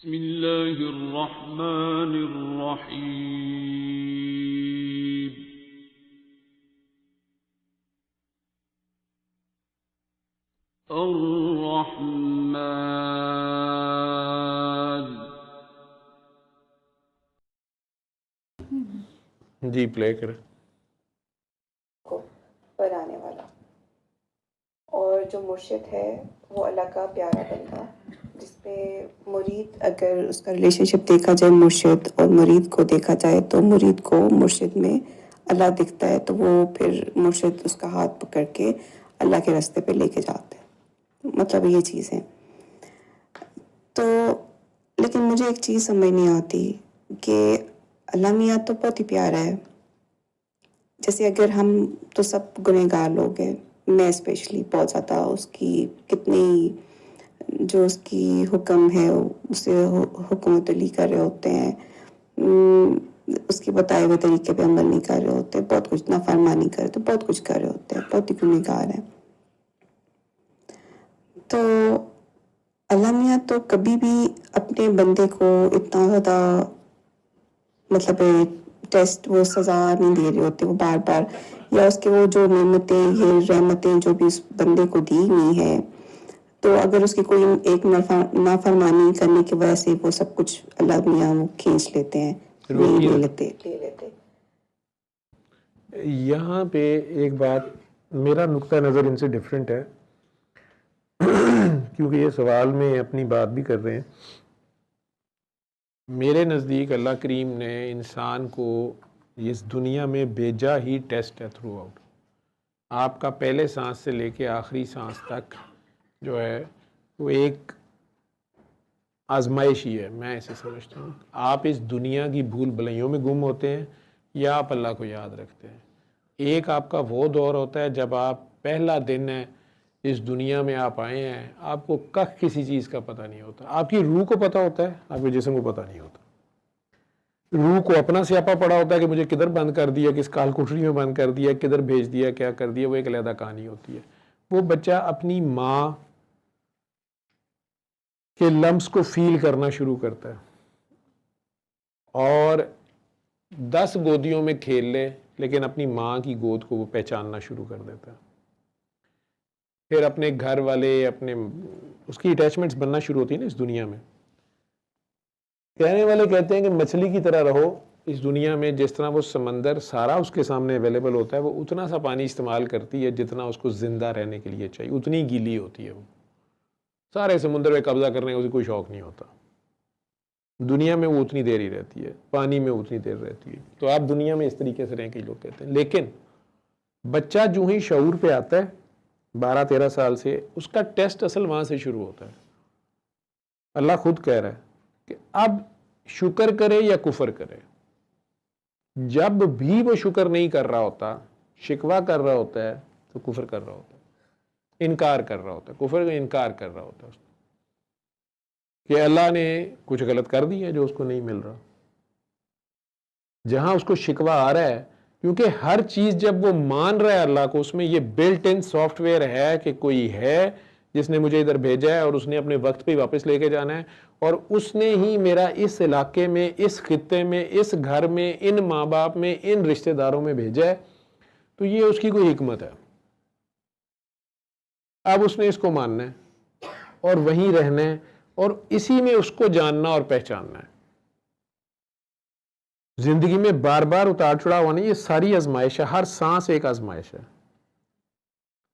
بسم اللہ الرحمن الرحیم الرحمن. جی پلے کریں. کو بنانے والا، اور جو مرشد ہے وہ اللہ کا پیارا بندہ، جس پہ مرید، اگر اس کا ریلیشن شپ دیکھا جائے مرشد اور مرید کو دیکھا جائے تو مرید کو مرشد میں اللہ دکھتا ہے، تو وہ پھر مرشد اس کا ہاتھ پکڑ کے اللہ کے راستے پہ لے کے جاتا ہے. مطلب یہ چیز ہے. تو لیکن مجھے ایک چیز سمجھ نہیں آتی کہ اللہ میاں تو بہت ہی پیارا ہے. جیسے اگر ہم تو سب گنہگار لوگ ہیں، میں اسپیشلی بہت زیادہ اس کی کتنی جو اس کی حکم ہے اسے حکومت علی کر رہے ہوتے ہیں، اس کے بتائے ہوئے طریقے پہ عمل نہیں کر رہے ہوتے، بہت کچھ نافرمانی کر رہے، تو بہت کچھ کر رہے ہوتے ہیں، بہت ہی گنہگار ہیں. تو اللہ میاں تو کبھی بھی اپنے بندے کو اتنا زیادہ مطلب ٹیسٹ، وہ سزا نہیں دے رہے ہوتے، وہ بار بار، یا اس کے وہ جو نعمتیں، یہ رحمتیں جو بھی اس بندے کو دی ہوئی ہیں، تو اگر اس کی کوئی ایک نافرمانی کرنے کی وجہ سے وہ سب کچھ اللہ میاں وہ کھینچ لیتے ہیں، نہیں لے لیتے. یہاں پہ ایک بات، میرا نقطہ نظر ان سے ڈیفرنٹ ہے کیونکہ یہ سوال میں اپنی بات بھی کر رہے ہیں. میرے نزدیک اللہ کریم نے انسان کو اس دنیا میں بھیجا ہی ٹیسٹ ہے تھرو آؤٹ. آپ کا پہلے سانس سے لے کے آخری سانس تک جو ہے وہ ایک آزمائش ہی ہے. میں اسے سمجھتا ہوں آپ اس دنیا کی بھول بھلائیوں میں گم ہوتے ہیں یا آپ اللہ کو یاد رکھتے ہیں. ایک آپ کا وہ دور ہوتا ہے جب آپ پہلا دن ہے اس دنیا میں آپ آئے ہیں، آپ کو کسی چیز کا پتہ نہیں ہوتا. آپ کی روح کو پتہ ہوتا ہے، آپ کے جسم کو پتہ نہیں ہوتا. روح کو اپنا سیاپا پڑا ہوتا ہے کہ مجھے کدھر بند کر دیا، کس کال کوٹری میں بند کر دیا، کدھر بھیج دیا، کیا کر دیا، وہ ایک علیحدہ کہانی ہوتی ہے. وہ بچہ اپنی ماں کے لمس کو فیل کرنا شروع کرتا ہے اور 10 گودیوں میں کھیل لے لیکن اپنی ماں کی گود کو وہ پہچاننا شروع کر دیتا ہے. پھر اپنے گھر والے، اپنے اس کی اٹیچمنٹس بننا شروع ہوتی ہیں نا اس دنیا میں. کہنے والے کہتے ہیں کہ مچھلی کی طرح رہو اس دنیا میں، جس طرح وہ سمندر سارا اس کے سامنے اویلیبل ہوتا ہے، وہ اتنا سا پانی استعمال کرتی ہے جتنا اس کو زندہ رہنے کے لیے چاہیے، اتنی گیلی ہوتی ہے. وہ سارے سمندر پہ قبضہ کرنے کا اسے کوئی شوق نہیں ہوتا. دنیا میں وہ اتنی دیر ہی رہتی ہے، پانی میں اتنی دیر رہتی ہے. تو آپ دنیا میں اس طریقے سے رہیں کئی لوگ کہتے ہیں. لیکن بچہ جو ہی شعور پہ آتا ہے 12-13 سال سے، اس کا ٹیسٹ اصل وہاں سے شروع ہوتا ہے. اللہ خود کہہ رہا ہے کہ اب شکر کرے یا کفر کرے. جب بھی وہ شکر نہیں کر رہا ہوتا، شکوہ کر رہا ہوتا ہے، تو کفر کر رہا ہوتا ہے، انکار کر رہا ہوتا ہے. کفر کا انکار کر رہا ہوتا ہے کہ اللہ نے کچھ غلط کر دیا ہے جو اس کو نہیں مل رہا. جہاں اس کو شکوہ آ رہا ہے، کیونکہ ہر چیز جب وہ مان رہا ہے اللہ کو، اس میں یہ بلٹ ان سافٹ ویئر ہے کہ کوئی ہے جس نے مجھے ادھر بھیجا ہے اور اس نے اپنے وقت پہ واپس لے کے جانا ہے، اور اس نے ہی میرا اس علاقے میں، اس خطے میں، اس گھر میں، ان ماں باپ میں، ان رشتہ داروں میں بھیجا ہے. تو یہ اس کی کوئی حکمت ہے. اب اس نے اس کو ماننا ہے اور وہیں رہنا ہے اور اسی میں اس کو جاننا اور پہچاننا ہے. زندگی میں بار بار اتار چڑھاؤ ہونا، یہ ساری آزمائش ہے. ہر سانس ایک آزمائش ہے.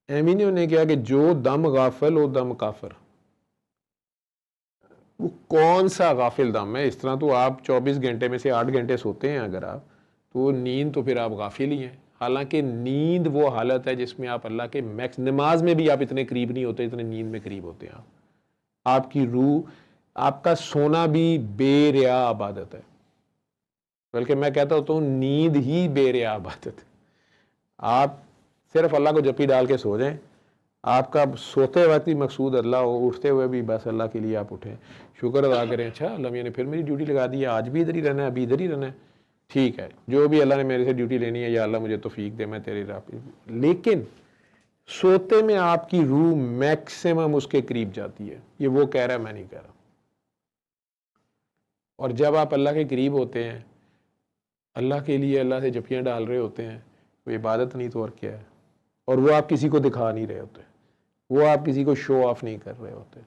ایمینیو نے کہا کہ جو دم غافل وہ دم کافر. وہ کون سا غافل دم ہے؟ اس طرح تو آپ 24 گھنٹے میں سے 8 گھنٹے سوتے ہیں اگر آپ، تو نیند تو پھر آپ غافل ہی ہیں. حالانکہ نیند وہ حالت ہے جس میں آپ اللہ کے نماز میں بھی آپ اتنے قریب نہیں ہوتے اتنے نیند میں قریب ہوتے ہیں. آپ کی روح، آپ کا سونا بھی بے ریا عبادت ہے. بلکہ میں کہتا ہوتا ہوں نیند ہی بے ریا عبادت. آپ صرف اللہ کو جپی ڈال کے سو جائیں، آپ کا سوتے وقت ہی مقصود اللہ ہو، اٹھتے ہوئے بھی بس اللہ کے لیے آپ اٹھیں، شکر ادا کریں. اچھا اللہ میاں نے پھر میری ڈیوٹی لگا دی ہے، آج بھی ادھر ہی رہنا ہے، ابھی ادھر ہی رہنا ہے، ٹھیک ہے، جو بھی اللہ نے میرے سے ڈیوٹی لینی ہے یا اللہ مجھے توفیق دے، میں تیری راہ پہ. لیکن سوتے میں آپ کی روح میکسیمم اس کے قریب جاتی ہے. یہ وہ کہہ رہا ہے، میں نہیں کہہ رہا. اور جب آپ اللہ کے قریب ہوتے ہیں، اللہ کے لیے اللہ سے جپیاں ڈال رہے ہوتے ہیں، وہ عبادت نہیں تو اور کیا ہے. اور وہ آپ کسی کو دکھا نہیں رہے ہوتے، وہ آپ کسی کو شو آف نہیں کر رہے ہوتے،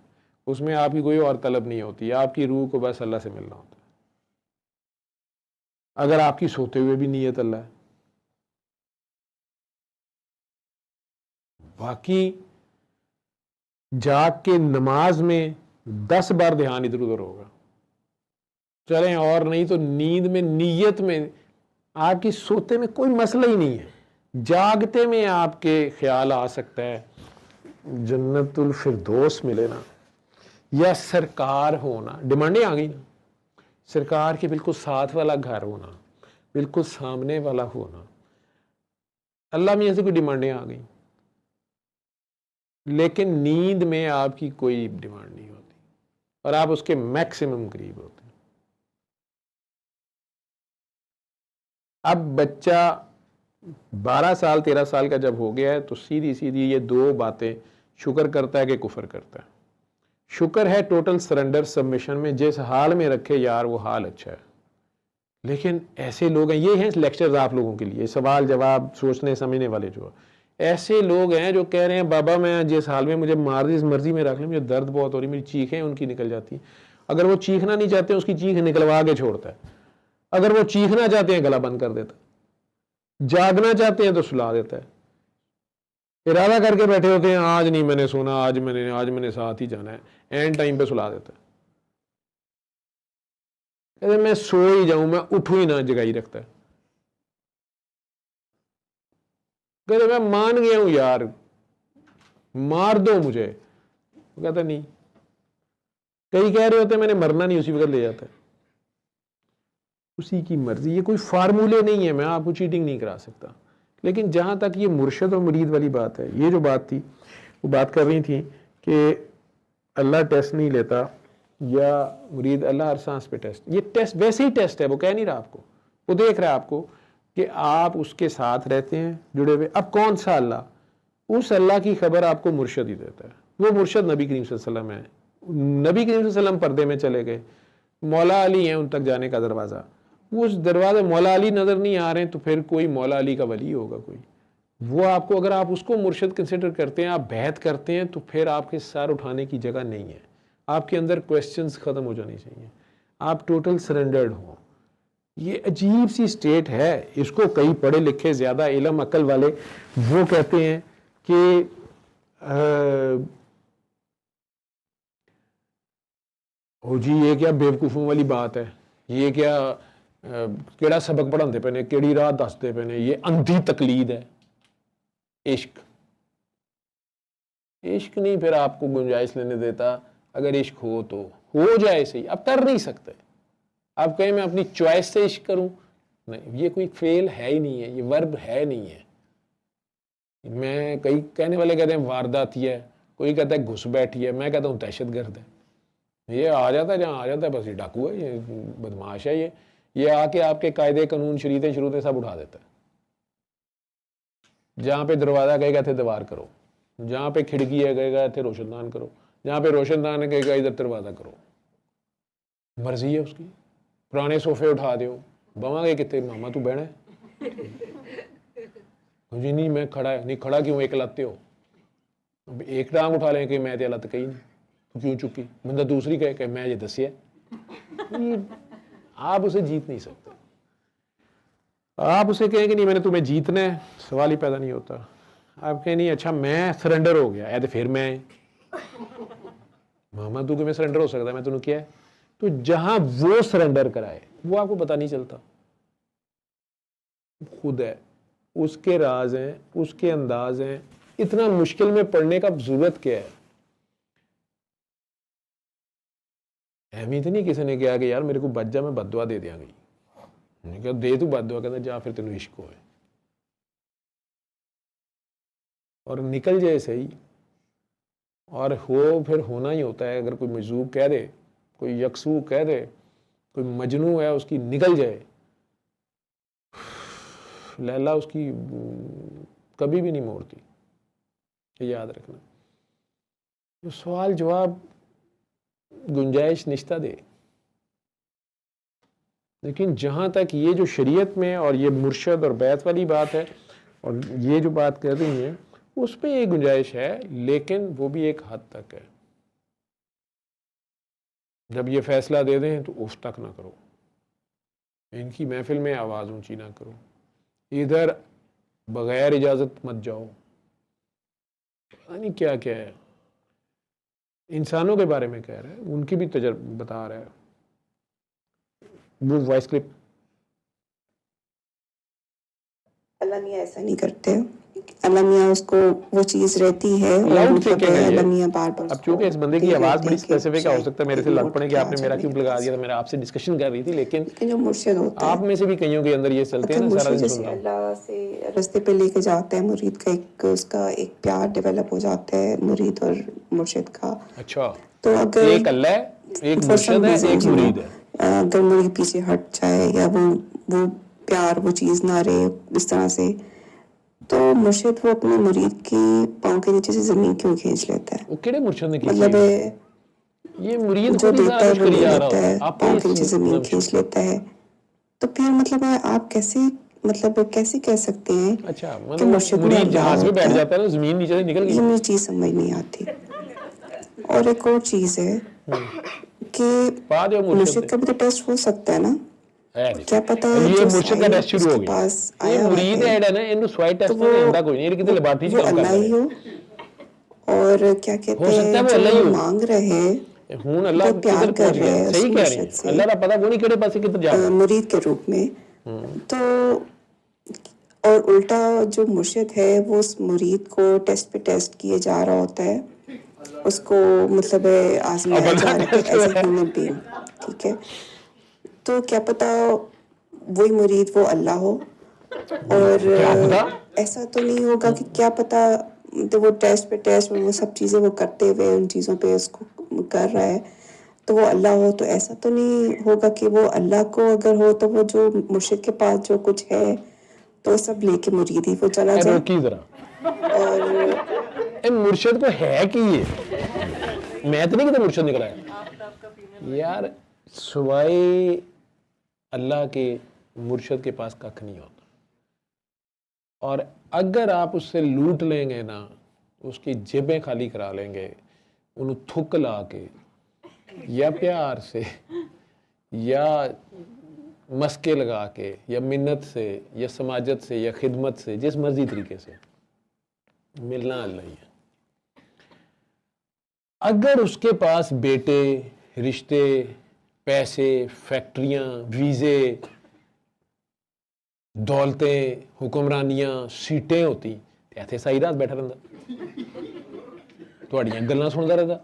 اس میں آپ کی کوئی اور طلب نہیں ہوتی، آپ کی روح کو بس اللہ سے ملنا ہوتا ہے. اگر آپ کی سوتے ہوئے بھی نیت اللہ ہے. باقی جاگ کے نماز میں 10 بار دھیان ادھر ادھر ہوگا، چلیں اور نہیں تو نیند میں نیت میں آپ کی سوتے میں کوئی مسئلہ ہی نہیں ہے. جاگتے میں آپ کے خیال آ سکتا ہے جنت الفردوس ملے نا، یا سرکار ہونا، ڈیمانڈیں آ گئی نا، سرکار کے بالکل ساتھ والا گھر ہونا، بالکل سامنے والا ہونا، اللہ میاں سے کوئی ڈیمانڈیں آ گئی. لیکن نیند میں آپ کی کوئی ڈیمانڈ نہیں ہوتی اور آپ اس کے میکسیمم قریب ہوتے ہیں. اب بچہ 12 سال 13 سال کا جب ہو گیا ہے تو سیدھی سیدھی یہ 2 باتیں شکر کرتا ہے کہ کفر کرتا ہے. شکر ہے ٹوٹل سرنڈر سبمیشن میں، جس حال میں رکھے یار وہ حال اچھا ہے. لیکن ایسے لوگ ہیں، یہ ہیں لیکچرز آپ لوگوں کے لیے، سوال جواب سوچنے سمجھنے والے، جو ایسے لوگ ہیں جو کہہ رہے ہیں بابا میں جس حال میں مجھے مار دی اس مرضی میں رکھ لیں، مجھے درد بہت ہو رہی، میری چیخیں ان کی نکل جاتی ہیں. اگر وہ چیخنا نہیں چاہتے اس کی چیخ نکلوا کے چھوڑتا ہے، اگر وہ چیخنا چاہتے ہیں گلا بند کر دیتا ہے، جاگنا چاہتے ہیں تو سلا دیتا ہے. ارادہ کر کے بیٹھے ہوتے ہیں آج نہیں میں نے سونا، آج میں نے ساتھ ہی جانا ہے، اینڈ ٹائم پہ سلا دیتا ہے. کہتے میں سو ہی جاؤں، میں اٹھوں ہی نہ، جگائی رکھتا ہے. کہتے میں مان گیا ہوں یار مار دو مجھے، وہ کہتا نہیں. کئی کہہ رہے ہوتے ہیں میں نے مرنا نہیں، اسی وقت لے جاتا ہے. اسی کی مرضی، یہ کوئی فارمولے نہیں ہے، میں آپ کو چیٹنگ نہیں کرا سکتا. لیکن جہاں تک یہ مرشد اور مرید والی بات ہے، یہ جو بات تھی وہ بات کر رہی تھی کہ اللہ ٹیسٹ نہیں لیتا یا مرید، اللہ ہر سانس پہ ٹیسٹ، یہ ٹیسٹ ویسے ہی ٹیسٹ ہے، وہ کہہ نہیں رہا آپ کو، وہ دیکھ رہا ہے آپ کو کہ آپ اس کے ساتھ رہتے ہیں جڑے ہوئے. اب کون سا اللہ؟ اس اللہ کی خبر آپ کو مرشد ہی دیتا ہے. وہ مرشد نبی کریم صلی اللہ علیہ وسلم ہے. نبی کریم صلی اللہ علیہ وسلم پردے میں چلے گئے، مولا علی ہیں ان تک جانے کا دروازہ، اس دروازے مولا علی نظر نہیں آ رہے ہیں تو پھر کوئی مولا علی کا ولی ہوگا کوئی. وہ آپ کو، اگر آپ اس کو مرشد کنسیڈر کرتے ہیں، آپ بیعت کرتے ہیں، تو پھر آپ کے سر اٹھانے کی جگہ نہیں ہے. آپ کے اندر کویسچنز ختم ہو جانی چاہیے، آپ ٹوٹل سرنڈرڈ ہوں. یہ عجیب سی سٹیٹ ہے. اس کو کئی پڑھے لکھے زیادہ علم عقل والے وہ کہتے ہیں کہ جی یہ کیا بیوقوفوں والی بات ہے، یہ کیا کیڑا سبق پڑھاتے پے نے، کیڑی راہ دستے پے نے، یہ اندھی تقلید ہے. عشق نہیں پھر آپ کو گنجائش لینے دیتا. اگر عشق ہو تو ہو جائے صحیح، اب کر نہیں سکتے. آپ کہیں میں اپنی چوائس سے عشق کروں، نہیں، یہ کوئی فعل ہے ہی نہیں ہے، یہ ورب ہے نہیں ہے. میں کئی کہنے والے کہتے ہیں وارداتی ہے، کوئی کہتا ہے گھس بیٹھی ہے، میں کہتا ہوں دہشت گرد ہے. یہ آ جاتا ہے جہاں آ جاتا ہے، بس یہ ڈاکو ہے، یہ بدماش ہے، یہ آ کے آپ کے قاعدے قانون شریعتیں سب اٹھا دیتا ہے. جہاں پہ دروازہ کہے گا تھے دیوار کرو، جہاں پہ کھڑکی ہے کہے گا تھے روشن دان کرو، جہاں پہ روشن دان ہے کہے گا ادھر دروازہ کرو. مرضی ہے اس کی. پرانے صوفے اٹھا دیو، بواں گے کتنے ماما تو بہنا ہے جی نہیں میں کھڑا ہے، نہیں کھڑا کیوں، ایک لتے ہو، ایک ٹانگ اٹھا لیں کہ میں تے لت کہی نہیں تو کیوں چکی، بندہ دوسری کہے کہ میں یہ دسیا. آپ اسے جیت نہیں سکتے. آپ اسے کہیں کہ نہیں میں نے تمہیں جیتنا ہے، سوال ہی پیدا نہیں ہوتا. آپ کہیں نہیں اچھا میں سرنڈر ہو گیا تو پھر میں ماما تو کہ میں سرنڈر ہو سکتا، میں تمہیں کیا ہے. تو جہاں وہ سرنڈر کرائے وہ آپ کو پتا نہیں چلتا. خود ہے، اس کے راز ہیں، اس کے انداز ہیں. اتنا مشکل میں پڑھنے کا ضرورت کیا ہے؟ اہمیت نہیں کسی نے کہا کہ یار میرے کو بچ جا میں بد دعا دے دیا گئی. میں نے کہا دے تو بد دعا، کہتا جا پھر تینوں عشق ہوئے اور نکل جائے صحیح. اور ہو پھر ہونا ہی ہوتا ہے. اگر کوئی مجذوب کہہ دے، کوئی یکسو کہہ دے، کوئی مجنو ہے اس کی نکل جائے، لیلا اس کی کبھی بھی نہیں موڑتی. یاد رکھنا. سوال جواب گنجائش نشتہ دے. لیکن جہاں تک یہ جو شریعت میں اور یہ مرشد اور بیعت والی بات ہے اور یہ جو بات کر رہی ہیں اس میں یہ گنجائش ہے، لیکن وہ بھی ایک حد تک ہے. جب یہ فیصلہ دے دیں تو اف تک نہ کرو، ان کی محفل میں آواز اونچی نہ کرو، ادھر بغیر اجازت مت جاؤ. پتہ نہیں کیا کیا ہے، انسانوں کے بارے میں کہہ رہا ہے، ان کی بھی تجربہ بتا رہا ہے. وہ وائس کلپ اللہ میاں ایسا نہیں کرتے. اللہ میاں اس کو وہ چیز رہتی ہے اور لاؤڈ مطلب تھنکنگ ہے اللہ یہ. میاں بار بار اب چونکہ اس بندے کی آواز بڑی اسپیسیفک ہے، ہو سکتا ہے میرے سے لڑ پڑے کہ آپ نے میرا کیوں لگا دیا تھا، میرا آپ سے ڈسکشن کر رہی تھی. لیکن جو مرشد ہوتا ہے آپ میں سے بھی کئیوں کے اندر یہ چلتے ہیں نا، سارا دن سن رہا ہوں. اللہ سے رستے پہ لے کے جاتا ہے مرید کا، ایک اس کا ایک پیار ڈیولپ ہو جاتا ہے مرید اور مرشد کا. اچھا، تو اگر ایک اللہ ہے، ایک مرشد ہے، ایک مرید ہے. اگر مرید پیچھے ہٹ جائے یا وہ پیار وہ چیز نہ رہے اس طرح سے، تو مرشد وہ اپنے مرید کی پاؤں کے نیچے سے زمین کیوں کھینچ لیتا ہے؟ وہ کیڑے مرشد نے کی مطلب یہ مرید جو خود ہی دیتا سارا ہے کچھ وہ کری لے جا رہا لیتا ہوتا ہے. ہے، آپ پاؤں کے نیچے زمین کھینچ لیتا ہے. تو پھر مطلب ہے آپ کیسے کہہ سکتے ہیں اچھا، کہ مطلب مرشد میں مرید اللہ جہاز پہ بیٹھ ہوتا ہے؟ جاتا ہے نا، زمین نیچے سے نکل یہ گئی. مجھے چیز سمجھ نہیں آتی. اور ایک اور چیز ہے کہ بعد میں مرشد کا بھی تو ٹیسٹ ہو سکتا ہے نا. کیا پتا یہ جو مرشد کا سائل ٹیسٹ اس شروع کے ہو گیا. پاس یہ آیا ہوا مرید ہے ہے نا، انہوں سوائی تو ٹیسٹ نہیں آندا کوئی نہیں، یہ کتے لیبارٹری وہ کام کر اللہ ہی لے. ہو، اور کیا کہتے ہو سکتا ہیں ہے وہ جو اللہ ہی ہو. مانگ رہے ہوں اللہ وہ پیار کدھر کر پہنچ رہے گیا، ہیں اس صحیح کہہ رہی مرشد ہیں. سے اللہ کا پتہ کوئی نہیں کہڑے پاسے کدھر جا رہا ہے. مرید کے روپ میں. تو اور الٹا جو مرشد ہے وہ اس مرید کو ٹیسٹ پہ ٹیسٹ کیے جا رہا ہوتا ہے، اس کو مطلب اب آزمایا اللہ جا رہا ہے ٹیسٹ ایز اے ہے. Human being. ٹھیک ہے، تو کیا پتا وہی مرید وہ اللہ ہو. اور کیا پتا. ایسا تو نہیں ہوگا کہ کیا پتا تو وہ ٹیسٹ پہ ٹیسٹ وہ سب چیزیں وہ کرتے ہوئے ان چیزوں پہ اس کو کر رہا ہے تو وہ اللہ ہو. تو ایسا تو نہیں ہوگا کہ وہ اللہ کو اگر ہو تو وہ جو مرشد کے پاس جو کچھ ہے تو سب لے کے مرید ہی وہ چلا جائے. روکی ذرا، اور مرشد کو ہے کہ یہ میں تو نہیں کہتا مرشد نکلا ہے یار، سوائے اللہ کے مرشد کے پاس ککھ نہیں ہوتا. اور اگر آپ اس سے لوٹ لیں گے نا، اس کی جیبیں خالی کرا لیں گے، انہوں تھک لا کے یا پیار سے یا مسکے لگا کے یا منت سے یا سماجت سے یا خدمت سے، جس مرضی طریقے سے ملنا اللہ ہی ہے. اگر اس کے پاس بیٹے، رشتے، پیسے، فیکٹریاں، ویزے، دولتیں، حکمرانیاں، سیٹیں ہوتی تو ایتھے ساری رات بیٹھا رہتا، تھوڑیاں گلاں سنتا رہتا.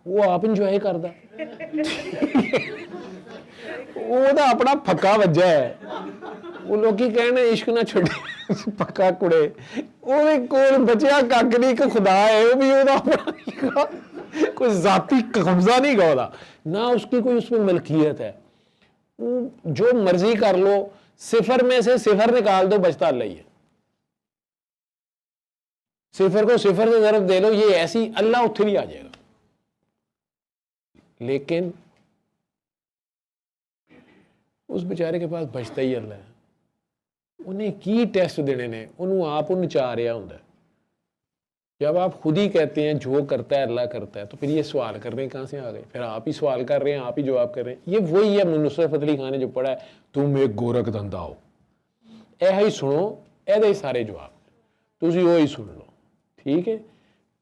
وہ آپ انجوائے کرتا، وہ تو اپنا پھکا وجہ ہے. وہ لوگ کہنے عشق نہ چھڑے پکا کڑے، وہ کول بچیا کک نہیں کہ خدا ہے، وہ بھی وہ کوئی ذاتی قبضہ نہیں گا نہ اس کی کوئی اس میں ملکیت ہے. جو مرضی کر لو، صفر میں سے صفر نکال دو، بچتا اللہ ہی ہے. صفر کو صفر سے ضرب دے لو، یہ ایسی اللہ اتھے بھی آ جائے گا. لیکن اس بیچارے کے پاس بچتا ہی اللہ ہے. انہیں کی ٹیسٹ دینے نے، انہوں آپ ان چاہ رہا ہوں. جب آپ خود ہی کہتے ہیں جو کرتا ہے اللہ کرتا ہے، تو پھر یہ سوال کر رہے ہیں کہاں سے آ گئے؟ پھر آپ ہی سوال کر رہے ہیں، آپ ہی جواب کر رہے ہیں. یہ وہی ہے نصرت فتح علی خان نے جو پڑھا ہے، تم ایک گورکھ دھندا ہو. اے ہی سنو، اے دے سارے جواب تسی وہی سن لو. ٹھیک ہے،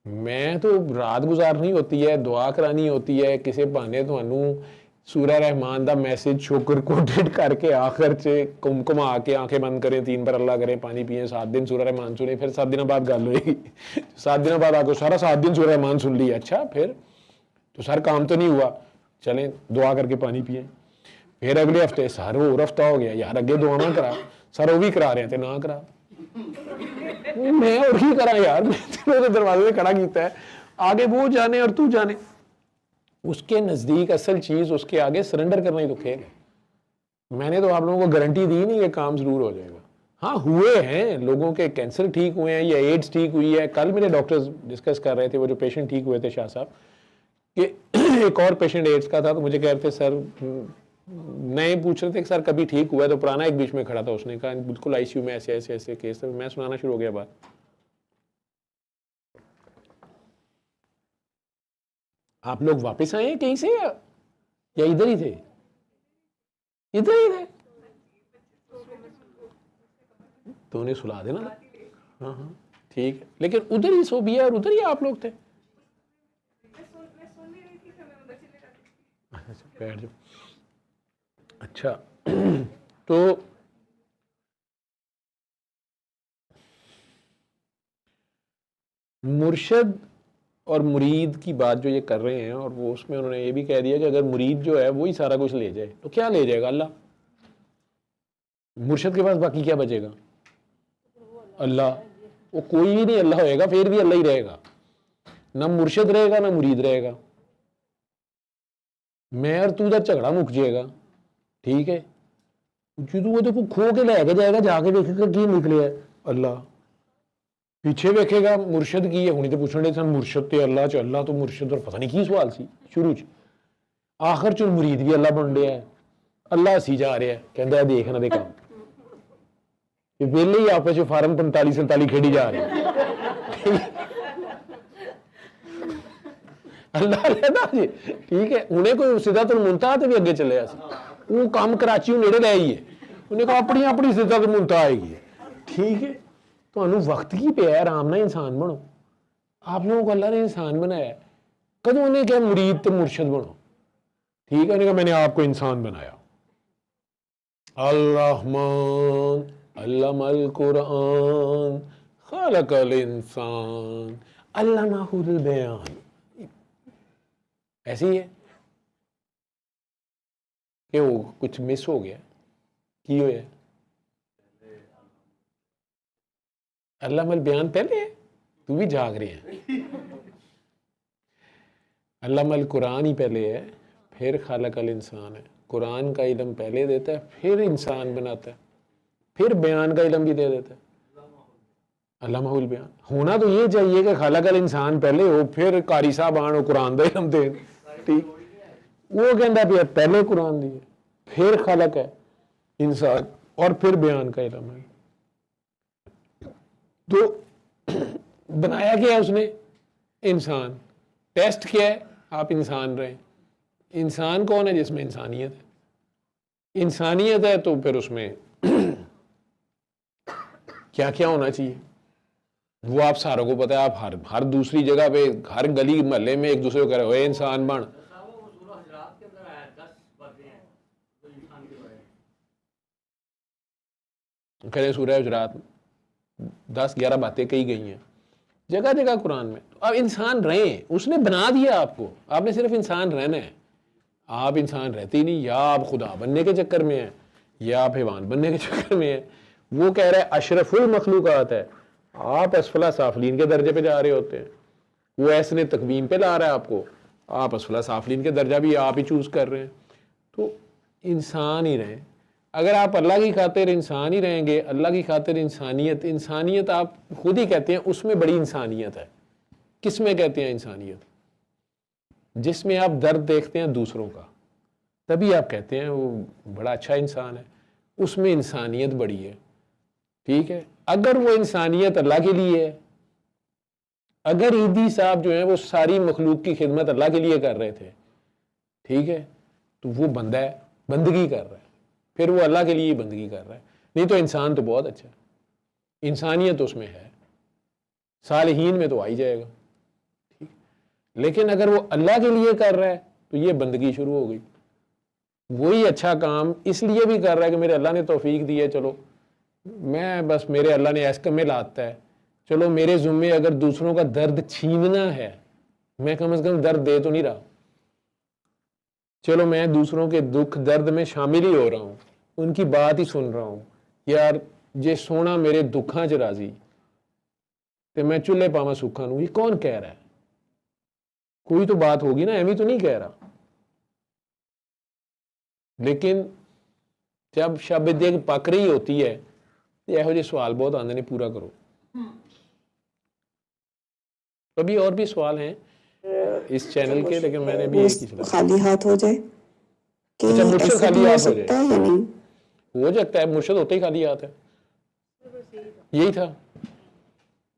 میں تو رات گزارنی ہوتی ہے، دعا کرانی ہوتی ہے، کسی بہانے تھانوں سورہ رحمان دا میسج شکر کوٹیڈ کر کے آخر چ کما کے آنکھیں بند کریں، 3 بار اللہ کریں، پانی پئیں، 7 دن سورہ رحمان سنیں، پھر 7 دنوں بعد گل ہوئے گی. 7 دنوں بعد آگے سارا 7 دن سورہ رحمان سن لیا. اچھا پھر تو سر کام تو نہیں ہوا، چلیں دعا کر کے پانی پئیں. پھر اگلے ہفتے سر اور ہفتہ ہو گیا، یار اگے دعا نہ کرا، سر وہ بھی کرا رہے ہیں تو نہ کرا. میں اور کی کرا یار، میں دروازے سے کھڑا کیتا ہے، آگے وہ جانے اور تو جانے. اس کے نزدیک اصل چیز اس کے آگے سرنڈر کرنا ہی تو کھیل ہے. میں نے تو آپ لوگوں کو گارنٹی دی نہیں کہ کام ضرور ہو جائے گا. ہاں ہوئے ہیں لوگوں کے کینسر ٹھیک ہوئے ہیں یا ایڈز ٹھیک ہوئی ہے. کل میرے ڈاکٹرز ڈسکس کر رہے تھے، وہ جو پیشنٹ ٹھیک ہوئے تھے شاہ صاحب، کہ ایک اور پیشنٹ ایڈس کا تھا تو مجھے کہہ رہے تھے سر نئے پوچھ رہے تھے کہ سر کبھی ٹھیک ہوا ہے؟ تو پرانا ایک بیچ میں کھڑا تھا, اس نے کہا بالکل آئی سی یو میں ایسے ایسے ایسے کیس ہے. میں سنانا شروع ہو گیا بات. آپ لوگ واپس آئے ہیں کہیں سے یا ادھر ہی تھے؟ ادھر ہی تھے تو انہیں سلا دینا. ہاں ہاں ٹھیک ہے, لیکن ادھر ہی سو بھی ہے اور ادھر ہی آپ لوگ تھے. بیٹھ جاؤ. اچھا تو مرشد اور مرید کی بات جو یہ کر رہے ہیں, اور وہ اس میں انہوں نے یہ بھی کہہ دیا کہ اگر مرید جو ہے وہی سارا کچھ لے جائے تو کیا لے جائے گا؟ اللہ. مرشد کے پاس باقی کیا بچے گا؟ اللہ. وہ کوئی بھی نہیں اللہ ہوئے گا, پھر بھی اللہ ہی رہے گا. نہ مرشد رہے گا نہ مرید رہے گا. میں اور تو ادھر جھگڑا مک جائے گا, ٹھیک ہے, وہ دیکھو کھو کے لے کے جائے گا, جا کے دیکھے گا کی نکلے ہے اللہ. پیچھے ویکھے گا مرشد کی ہے, ہونی تو پوچھنے سن مرشد تے اللہ چ اللہ تو مرشد, اور پتہ نہیں کی سوال سی شروع چ. آخر چ مرید بھی اللہ بن رہا ہے, اللہ سی جا رہا ہے, کہندا ہے دیکھ نہ دے کام ویلے ہی آپ فارم 45-47 کھیڑی جا رہے ہیں. اللہ لینا جی ٹھیک ہے. انہیں کوئی سدھا تو منتہا تے بھی اگے چلے سی, وہ کام کراچی نیڑے رہ ہی ہے, انہیں کہا اپنی اپنی سدھا تو منتہا آئے گی, ٹھیک ہے. تو وقت کی پہ ہے, آرام نہ انسان بنو. آپ لوگوں کو اللہ نے انسان بنایا, کدوں انہیں کیا مرید تو مرشد بنو, ٹھیک ہے. انہیں کہا میں نے آپ کو انسان بنایا. الرحمن علم القرآن خلق الانسان علمہ البیان. ایسے ہی ہے کہ وہ کچھ مس ہو گیا کی ہوا ہے؟ علامہ البیان پہلے ہے, تو بھی جاگ رہے ہیں. علامہ القرآن ہی پہلے ہے, پھر خالق الانسان ہے. قرآن کا علم پہلے دیتا ہے, پھر انسان بناتا ہے, پھر بیان کا علم بھی دے دیتا ہے. علامہ البیان ہونا تو یہ چاہیے کہ خالق الانسان پہلے ہو, پھر قاری صاحب آن اور قرآن کا علم دے, ٹھیک. وہ کہندا پیا پہلے قرآن دی ہے, پھر خالق ہے انسان, اور پھر بیان کا علم ہے. تو بنایا کیا ہے اس نے؟ انسان. ٹیسٹ کیا ہے؟ آپ انسان رہیں. انسان کون ہے؟ جس میں انسانیت ہے. انسانیت ہے تو پھر اس میں کیا کیا ہونا چاہیے وہ آپ ساروں کو پتا ہے. آپ ہر دوسری جگہ پہ, ہر گلی محلے میں ایک دوسرے کو کہہ رہے ہو انسان بن. کہتے سورہ حجرات 10-11 باتیں کہی گئی ہیں جگہ جگہ قرآن میں. آپ انسان رہیں, اس نے بنا دیا آپ کو, آپ نے صرف انسان رہنا ہے. آپ انسان رہتے ہی نہیں, یا آپ خدا بننے کے چکر میں ہیں یا آپ حیوان بننے کے چکر میں ہیں. وہ کہہ رہا ہے اشرف المخلوقات ہے, آپ اسفلا سافلین کے درجے پہ جا رہے ہوتے ہیں. وہ ایسے تقویم پہ لا رہا ہے آپ کو, آپ اسفلا سافلین کے درجہ بھی آپ ہی چوز کر رہے ہیں. تو انسان ہی رہیں. اگر آپ اللہ کی خاطر انسان ہی رہیں گے, اللہ کی خاطر انسانیت, انسانیت آپ خود ہی کہتے ہیں اس میں بڑی انسانیت ہے. کس میں کہتے ہیں انسانیت؟ جس میں آپ درد دیکھتے ہیں دوسروں کا, تبھی آپ کہتے ہیں وہ بڑا اچھا انسان ہے, اس میں انسانیت بڑی ہے, ٹھیک ہے. اگر وہ انسانیت اللہ کے لیے ہے, اگر عیدی صاحب جو ہیں وہ ساری مخلوق کی خدمت اللہ کے لیے کر رہے تھے, ٹھیک ہے, تو وہ بندہ ہے, بندگی کر رہا ہے, پھر وہ اللہ کے لیے بندگی کر رہا ہے. نہیں تو انسان تو بہت اچھا ہے, انسانیت اس میں ہے, صالحین میں تو آ ہی جائے گا, ٹھیک. لیکن اگر وہ اللہ کے لیے کر رہا ہے تو یہ بندگی شروع ہو گئی. وہی اچھا کام اس لیے بھی کر رہا ہے کہ میرے اللہ نے توفیق دی ہے, چلو میں بس میرے اللہ نے ایس میں لاتا ہے, چلو میرے ذمے اگر دوسروں کا درد چھیننا ہے, میں کم از کم درد دے تو نہیں رہا, چلو میں دوسروں کے دکھ درد میں شامل ہی ہو رہا ہوں, ان کی بات ہی سن رہا ہوں. یار جے سونا میرے دکھاں چ راضی تے میں چولہے پاواں سکھاں نوں, یہ کون کہہ رہا ہے؟ کوئی تو بات ہوگی نا, ایویں تو نہیں کہہ رہا. لیکن جب شب دیگ پک رہی ہوتی ہے یہو جہے سوال بہت آندے نے, پورا کرو. ابھی اور بھی سوال ہیں اس چینل کے، لیکن میں نے بھی ایک ہی چلا. خالی ہاتھ ہو جائے کہ اچھا مرشد ایسا خالی بھی ہو ہاتھ ہو سکتا جائے، ہے یا نہیں؟ ہو سکتا ہے، مرشد ہوتے ہی خالی ہاتھ ہے، یہی تھا.